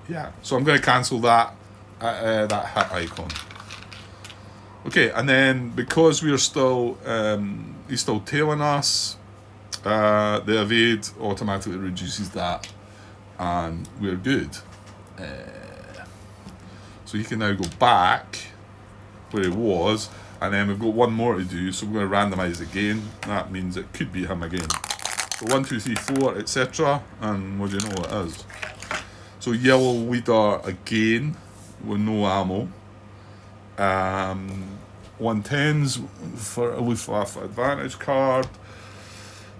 Yeah, so I'm going to cancel that. That hit icon. Okay, and then because we're still he's still tailing us, the evade automatically reduces that, and we're good. So he can now go back where he was, and then we've got one more to do. So we're going to randomise again. That means it could be him again. So 1, 2, 3, 4, etc. And what do you know it is? So Yellow Leader again. With no ammo. 110s for a Luftwaffe advantage card.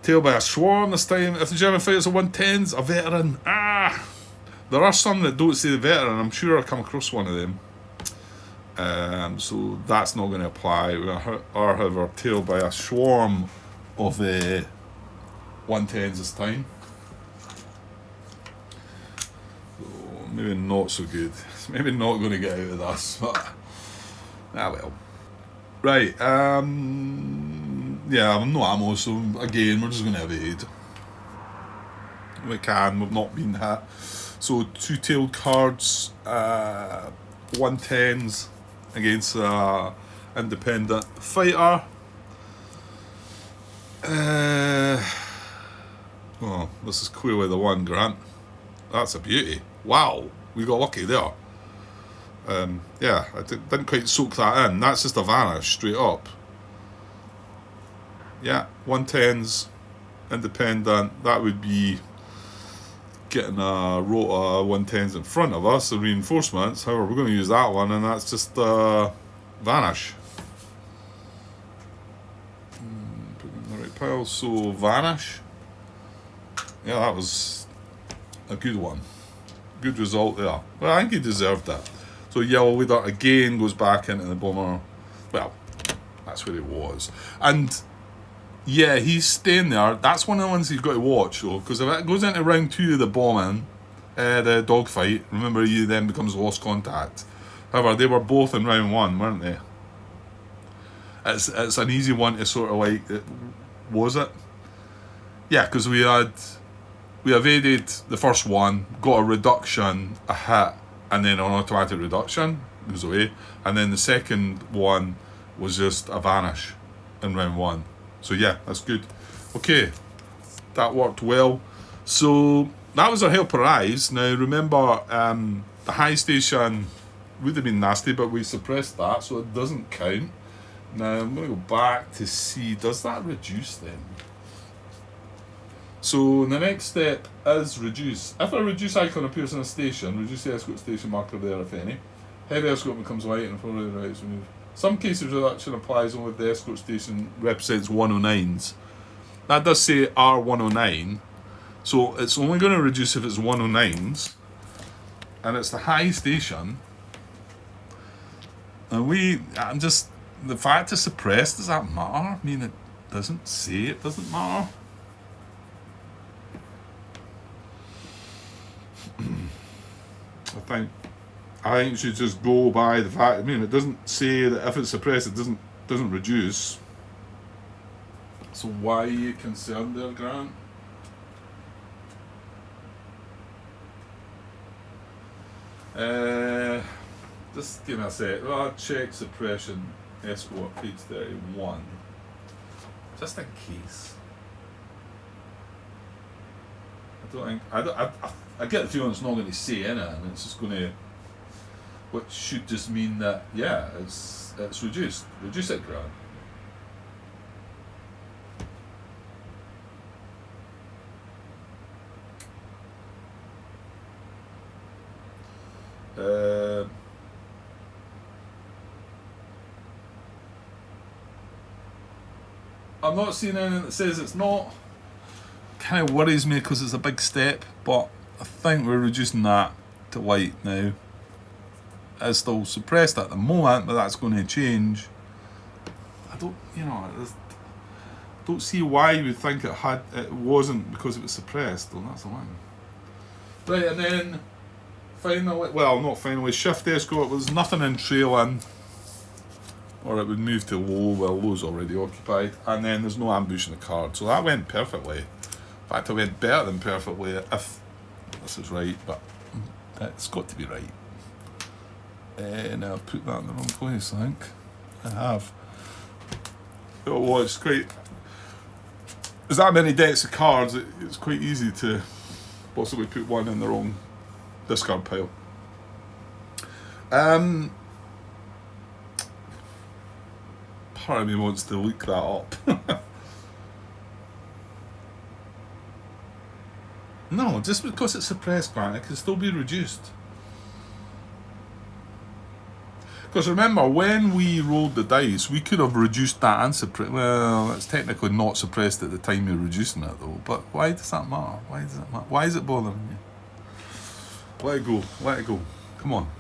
Tail by a Swarm this time. If the German fighters are 110s, a veteran. There are some that don't say the veteran. I'm sure I've come across one of them. So that's not going to apply. We are, however, tailed by a Swarm of 110s this time. Maybe not so good. It's maybe not going to get out of this, but well. Right, yeah, I'm no ammo, so again, we're just going to evade. We've not been hit. So 2-tailed cards, 110s against independent fighter. Oh, this is clearly the one, Grant. That's a beauty. Wow, we got lucky there. Yeah, I didn't quite soak that in. That's just a vanish, straight up. Yeah, 110s, independent. That would be getting a rota 110s in front of us, the reinforcements. However, we're going to use that one, and that's just vanish. Put it in the right pile. So, vanish. Yeah, that was a good one. Good result there. Well, I think he deserved that. So Yellow Leader again goes back into the bomber. Well, that's where he was. And yeah, he's staying there. That's one of the ones you've got to watch, though, because if it goes into round 2 of the bombing, the dogfight, remember he then becomes lost contact. However, they were both in round 1, weren't they? It's an easy one to sort of like, was it? Yeah, because we evaded the first one, got a reduction, a hit, and then an automatic reduction. It was away. And then the second one was just a vanish in round 1. So yeah, that's good. Okay, that worked well. So that was our Helper Eyes. Now remember, the high station would have been nasty, but we suppressed that, so it doesn't count. Now I'm going to go back to see, does that reduce then? So the next step is reduce. If a reduce icon appears in a station, reduce the escort station marker there, if any. Heavy escort becomes white and fully right is removed. Some cases reduction applies only if the escort station represents 109s. That does say R109, so it's only going to reduce if it's 109s, and it's the high station. And the fact it's suppressed, does that matter? I mean, it doesn't say it doesn't matter. I think you should just go by the fact. I mean, it doesn't say that if it's suppressed, it doesn't reduce. So why are you concerned there, Grant? Just give me a sec. Well, check suppression escort page 31. Just in case. I get the feeling it's not going to say anything. It's just going to, which should just mean that it's reduced. Reduce it, Grant. I'm not seeing anything that says it's not. Kind of worries me because it's a big step, but I think we're reducing that to white now. It's still suppressed at the moment, but that's going to change. I don't see why you would think it wasn't because it was suppressed, though. That's the one. Right, and then finally, well, not finally, shift escort was nothing in trailing, or it would move to low. Well, low's already occupied, and then there's no ambush in the card, so that went perfectly. In fact, it went better than perfectly if this is right, but it's got to be right. And I've put that in the wrong place, I think. I have. Oh, it's quite. There's that many decks of cards, it's quite easy to possibly put one in the wrong discard pile. Part of me wants to look that up. No, just because it's suppressed, man, it can still be reduced. Because remember, when we rolled the dice, we could have reduced that and suppressed. Well, it's technically not suppressed at the time you're reducing it, though. But why does that matter? Why does it matter? Why is it bothering you? Let it go. Let it go. Come on.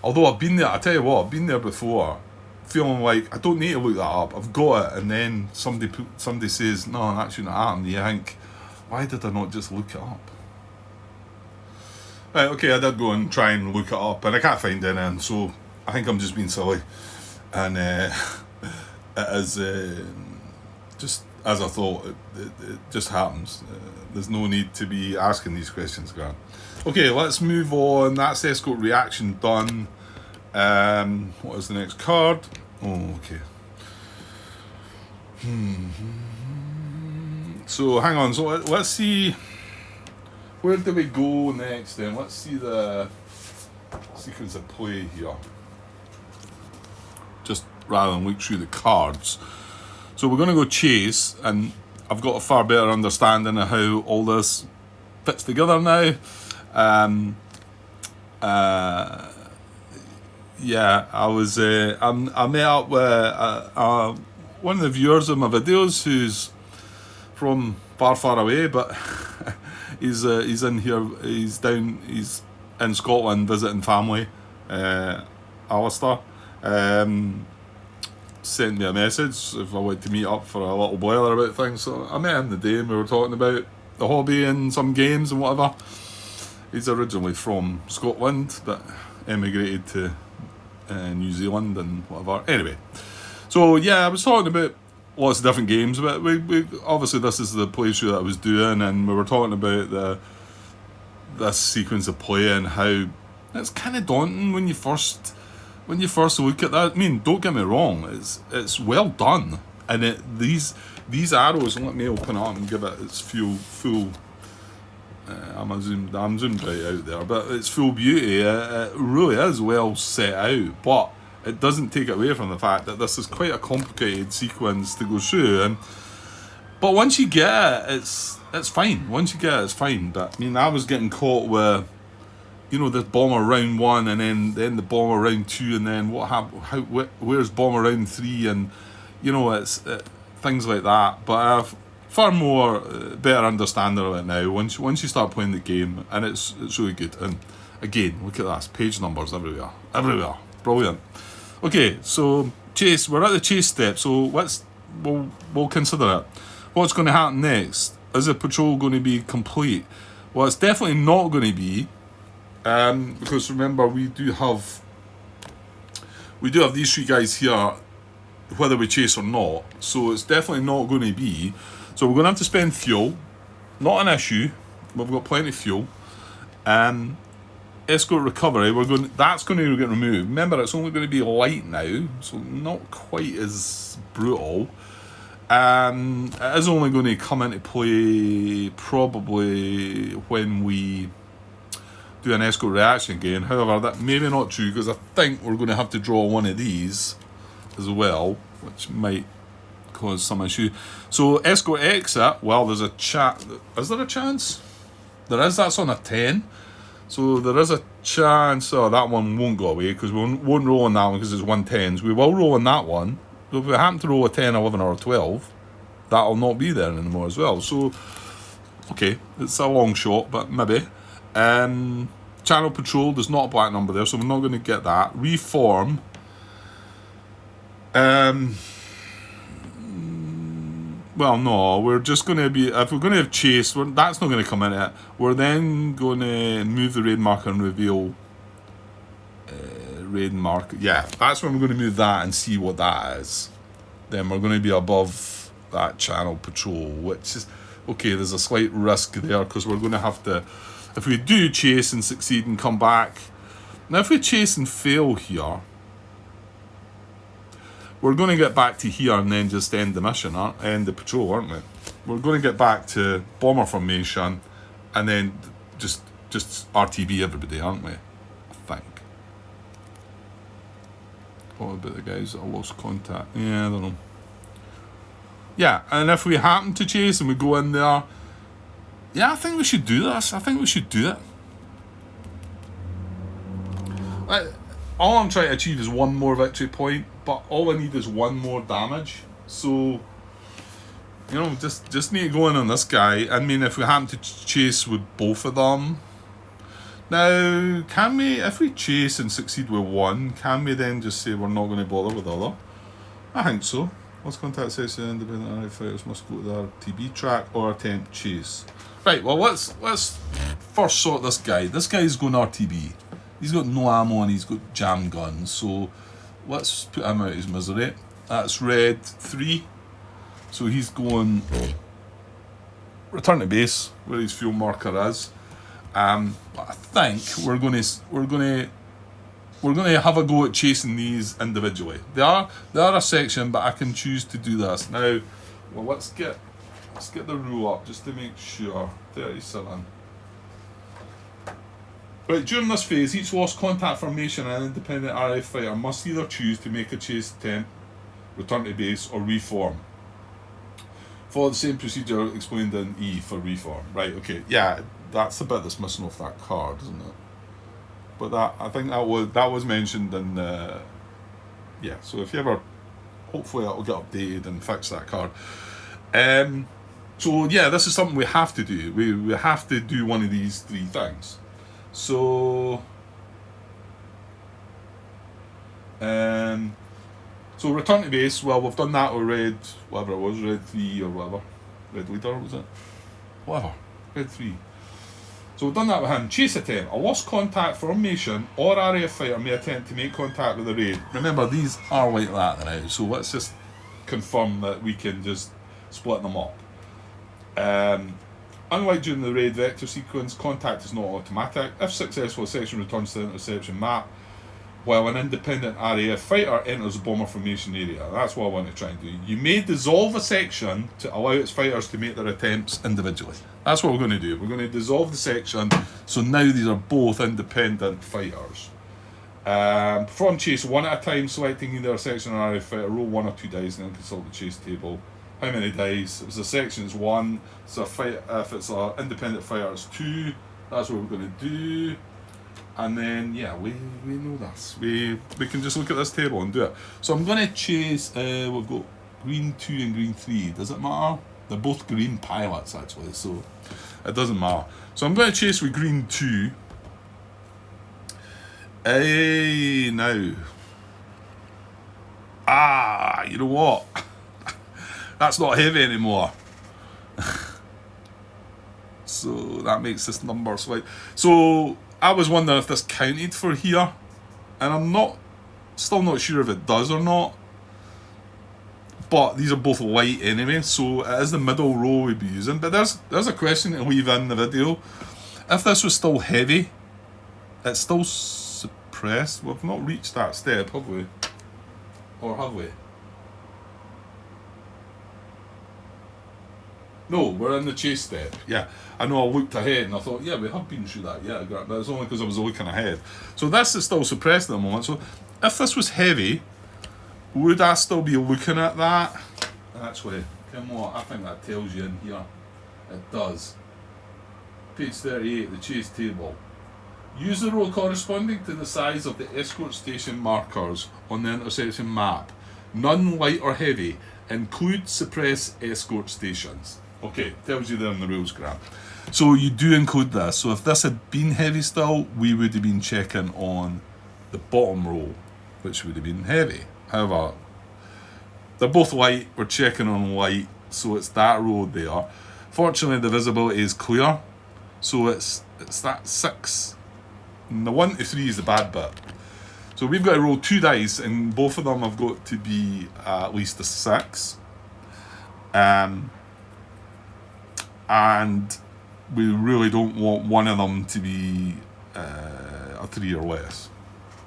Although I've been there, I tell you what, I've been there before, feeling like I don't need to look that up. I've got it, and then somebody says, "No, that shouldn't happen." You think, why did I not just look it up? Right, okay, I did go and try and look it up, and I can't find anything, so I think I'm just being silly. And it is just as I thought, it just happens. There's no need to be asking these questions, Grant. Okay, let's move on. That's escort reaction done. What is the next card? Oh, okay. So hang on, so let's see, where do we go next then? Let's see the sequence of play here. Just rather than look through the cards. So we're going to go chase, and I've got a far better understanding of how all this fits together now. Yeah, I met up with one of the viewers of my videos who's from far away, but he's in here. He's in Scotland visiting family. Alistair sent me a message if I wanted to meet up for a little boiler about things. So I met him the day and we were talking about the hobby and some games and whatever. He's originally from Scotland, but emigrated to New Zealand and whatever. Anyway, so yeah, I was talking about lots of different games, but we obviously this is the playthrough that I was doing, and we were talking about this sequence of play and how it's kind of daunting when you first look at that. I mean, don't get me wrong, it's well done, and these arrows. Let me open it up and give it its full. I'm zoomed right out there, but it's full beauty. It really is well set out, but it doesn't take away from the fact that this is quite a complicated sequence to go through. But once you get it, it's fine. Once you get it, it's fine. But I mean, I was getting caught with, this bomber round 1, and then the bomber round 2, and then what happened? Where's bomber round 3, and it's things like that. But I've far more better understanding of it now once you start playing the game, and it's really good. And again, look at that, page numbers everywhere, brilliant. Okay, so chase, we're at the chase step, so we'll consider it. What's going to happen next? Is the patrol going to be complete? Well, it's definitely not going to be Because remember, we do have these three guys here, whether we chase or not. So it's definitely not going to be. So we're going to have to spend fuel. Not an issue. We've got plenty of fuel. Escort recovery. That's going to get removed. Remember, it's only going to be light now, so not quite as brutal. It is only going to come into play probably when we do an escort reaction again. However, that maybe not true, because I think we're going to have to draw one of these as well, which might cause some issue. So escort exit, well, there's a chat. Is there a chance? There is. That's on a 10. So there is a chance. Oh, that one won't go away, because we won't roll on that one because it's 110s. We will roll on that one. So if we happen to roll a 10, 11 or a 12, that'll not be there anymore as well. So, okay, it's a long shot, but maybe. Channel patrol, there's not a black number there, so we're not going to get that. Reform. Well, no, we're just going to be, if we're going to have chase, that's not going to come in it. We're then going to move the raid marker and reveal raid marker. Yeah, that's when we're going to move that and see what that is. Then we're going to be above that channel patrol, which is, okay, there's a slight risk there, because we're going to have to, if we do chase and succeed and come back. Now, if we chase and fail here, we're going to get back to here and then just end the mission, end the patrol, aren't we? We're going to get back to bomber formation and then just RTB everybody, aren't we? I think. What about the guys that I lost contact? Yeah, I don't know. Yeah, and if we happen to chase and we go in there, yeah, I think we should do this. I think we should do it. All I'm trying to achieve is one more victory point, but all I need is one more damage. So, you know, just need to go in on this guy. I mean, if we happen to chase with both of them. Now, can we, if we chase and succeed with one, can we then just say we're not going to bother with the other? I think so. Let's contact section independent RA fighters must go to the RTB track or attempt chase. Right, well, let's first sort this guy. This guy's going RTB. He's got no ammo and he's got jam guns, so let's put him out of his misery. That's red 3. So he's going return to base where his fuel marker is. But I think we're going to have a go at chasing these individually. They are a section, but I can choose to do this now. Well, let's get the rule up just to make sure. 37. Right, during this phase, each lost contact formation and independent RAF fighter must either choose to make a chase attempt, return to base, or reform. Follow the same procedure explained in E for reform. Right, okay, yeah, that's the bit that's missing off that card, isn't it? But that, I think that was mentioned in yeah, so if you ever, hopefully that'll get updated and fix that card. So yeah, this is something we have to do. We have to do one of these 3 things. So so return to base, well, we've done that with red, whatever it was, red 3 or whatever. Red leader, was it? Whatever, red 3. So we've done that with him. Chase attempt. A lost contact formation or RAF fighter may attempt to make contact with the raid. Remember, these are like that now, so let's just confirm that we can just split them up. Unlike during the raid vector sequence, contact is not automatic. If successful, a section returns to the interception map, while an independent RAF fighter enters the bomber formation area. That's what I want to try and do. You may dissolve a section to allow its fighters to make their attempts individually. That's what we're going to do. We're going to dissolve the section, so now these are both independent fighters. Perform chase one at a time, selecting either a section or RAF fighter. Roll 1 or 2 dice and then consult the chase table. How many dice? If it's a section, it's 1. So if it's an independent fighter, it's 2. That's what we're going to do. And then, yeah, we know this. We can just look at this table and do it. So I'm going to chase, we've got green 2 and green 3. Does it matter? They're both green pilots, actually, so it doesn't matter. So I'm going to chase with green 2. Now. You know what? That's not heavy anymore. So that makes this number slight. So I was wondering if this counted for here, and I'm still not sure if it does or not. But these are both light anyway, so it is the middle row we'd be using. But there's a question to leave in the video. If this was still heavy, it's still suppressed. We've not reached that step, have we? Or have we? No, we're in the chase step. Yeah, I know I looked ahead and I thought, yeah, we have been through that. Yeah, but it's only because I was looking ahead. So this is still suppressed at the moment. So if this was heavy, would I still be looking at that? Actually, come on, I think that tells you in here. It does. Page 38, the chase table. Use the row corresponding to the size of the escort station markers on the intersection map. None light or heavy. Include suppress escort stations. Okay, tells you there in the rules graph. So you do include this. So if this had been heavy still, we would have been checking on the bottom row, which would have been heavy. However, they're both light. We're checking on light, so it's that row there. Fortunately, the visibility is clear, so it's that 6. And the 1 to 3 is the bad bit. So we've got to roll 2 dice, and both of them have got to be at least a 6. And we really don't want one of them to be a 3 or less.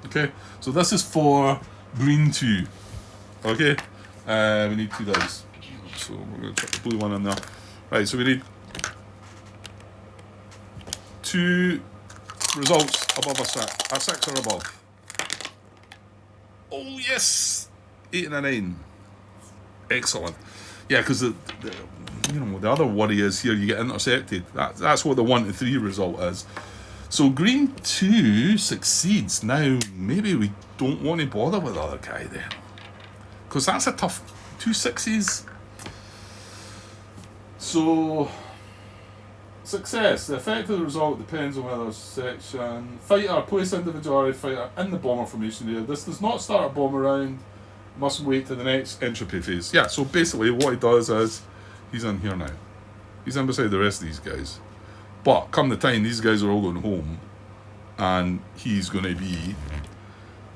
Okay, so this is for green 2. Okay, we need 2 dice. So we're going to chuck the blue one in there. Right, so we need 2 results above a 6 or above. Oh yes, 8 and a 9. Excellent. Yeah, because the other worry is here you get intercepted. That's what the 1 to 3 result is. So green 2 succeeds. Now maybe we don't want to bother with the other guy then, because that's a tough 2 6s. So success. The effect of the result depends on whether section fighter place individuality fighter in the bomber formation area. This does not start a bomber round. Must wait to the next entropy phase. Yeah. So basically, what he does is he's in here now. He's in beside the rest of these guys. But come the time, these guys are all going home, and he's going to be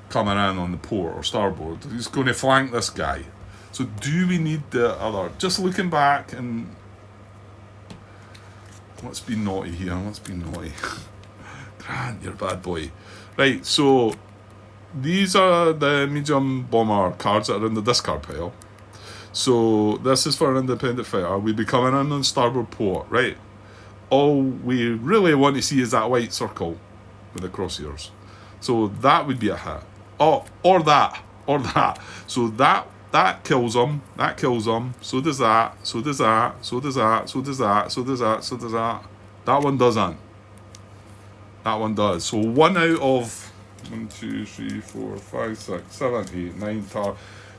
coming in on the port or starboard. He's going to flank this guy. So do we need the other? Just looking back, and let's be naughty here. Let's be naughty. Grant, you're a bad boy. Right, so these are the medium bomber cards that are in the discard pile. So this is for an independent fighter. We'd be coming in on starboard port, right? All we really want to see is that white circle with the crosshairs. So that would be a hit. Oh, or that. So that kills him. That kills him. So does that. So does that. So does that. So does that. So does that. So does that. That one doesn't. That one does. So 1 out of 1, 2, 3, 4, 5, 6, 7, 8, 9,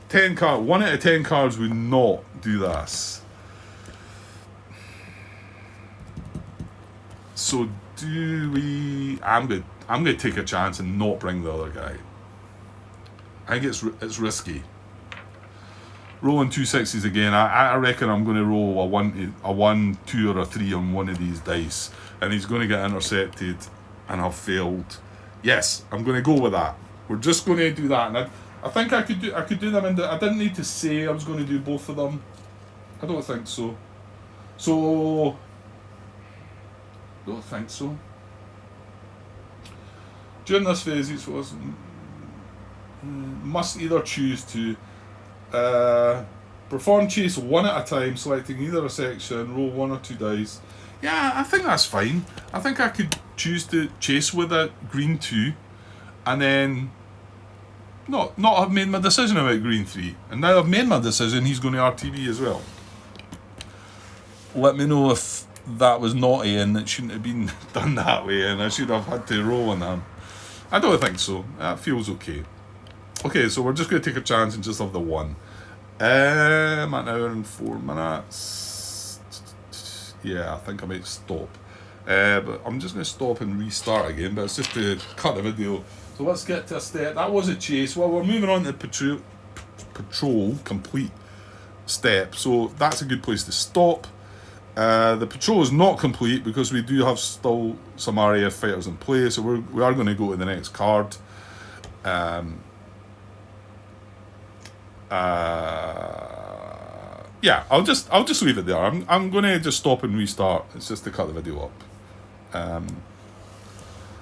10 cards. 1 out of 10 cards would not do this. So do we? I'm gonna take a chance and not bring the other guy. I think it's risky. Rolling 2 6s again. I reckon I'm going to roll a 1, 2, or a 3 on one of these dice, and he's going to get intercepted, and I've failed. Yes, I'm going to go with that. We're just going to do that, and I think I could do them I didn't need to say I was going to do both of them. I don't think so. Don't think so. During this phase, each of us must either choose to perform chase 1 at a time, selecting either a section, roll 1 or 2 dice. Yeah, I think that's fine. I think I could choose to chase with a green 2, and then not have made my decision about green 3. And now I've made my decision, he's going to RTV as well. Let me know if that was naughty and it shouldn't have been done that way, and I should have had to roll on him. I don't think so. That feels okay. Okay, so we're just going to take a chance and just have the 1. An hour and 4 minutes. Yeah, I think I might stop. But I'm just going to stop and restart again, but it's just to cut the video. So let's get to a step. That was a chase. Well, we're moving on to patrol complete step. So that's a good place to stop. The patrol is not complete because we do have still some RAF fighters in play, so we are going to go to the next card. Yeah, I'll just leave it there. I'm going to just stop and restart. It's just to cut the video up.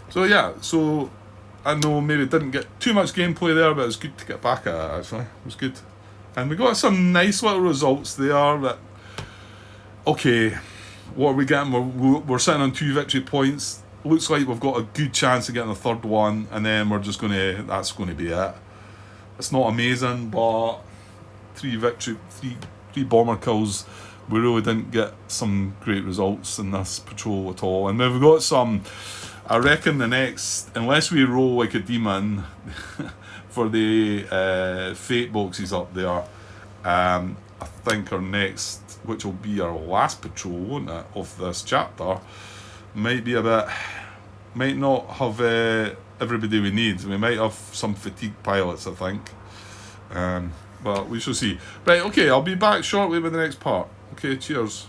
So yeah, so I know maybe it didn't get too much gameplay there, but it's good to get back at it. Actually, it was good, and we got some nice little results there. That okay, what are we getting? We're sitting on 2 victory points. Looks like we've got a good chance of getting a third one, and then that's going to be it. It's not amazing, but 3 bomber kills. We really didn't get some great results in this patrol at all. And we've got some, I reckon the next, unless we roll like a demon for the fate boxes up there, I think our next, which will be our last patrol, won't it, of this chapter, might not have everybody we need. We might have some fatigue pilots, I think. But we shall see. Right, okay, I'll be back shortly with the next part. Okay, cheers.